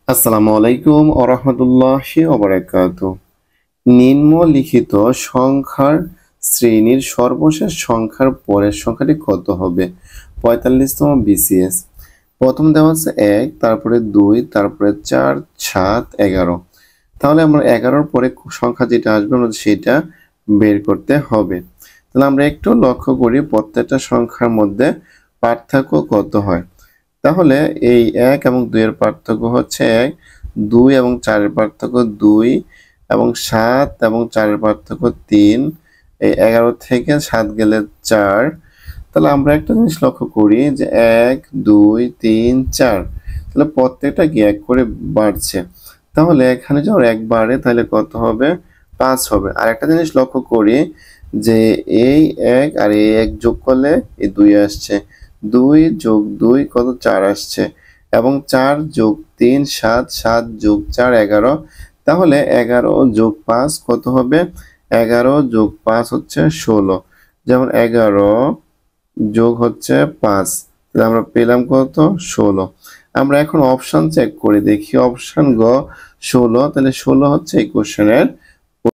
আসসালামু আলাইকুম ওয়া রাহমাতুল্লাহি ওয়া বারাকাতুহু। নিম্নলিখিত সংখ্যার শ্রেণীর সর্বশেষ সংখ্যার পরের সংখ্যাটি কত হবে? ৪৫তম বিসিএস। প্রথম দেওয়া আছে ১, তারপরে ২, তারপরে ৪, ৭, ১১। তাহলে আমরা ১১র পরে সংখ্যা যেটা আসবে আমাদের সেটা বের করতে হবে। তাহলে আমরা একটু লক্ষ্য করি প্রত্যেকটা সংখ্যার মধ্যে পার্থক্য কত হয়। তাহলে এই ১ এবং ২ এর পার্থক্য হচ্ছে ১, ২ এবং ৪ এর পার্থক্য ২ এবং ৭ এবং ৪ এর পার্থক্য ৩, এই ১১ থেকে ৭ গেলে ৪। তাহলে আমরা একটা জিনিস লক্ষ্য করি যে ১, ২, ৩, ৪, তাহলে প্রত্যেকটা কি ১ করে বাড়ছে। তাহলে এখানে যখন ১ বাড়ে তাহলে কত হবে? ৫ হবে। আরেকটা জিনিস লক্ষ্য করি যে এই ১ আর এই ১ যোগ করলে এই ২ আসছে। ২ যোগ ২ কত? ৪ আসছে এবং ৪ যোগ ৩ ৭, ৭ যোগ ৪ ১১। তাহলে ১১ যোগ ৫ কত হবে? ১১ যোগ ৫ হচ্ছে ১৬। যেমন ১১ যোগ হচ্ছে ৫, তাহলে আমরা পেলাম কত? ১৬। আমরা এখন অপশন চেক করে দেখি। অপশন গ ১৬, তাহলে ১৬ হচ্ছে এই কোশ্চেনের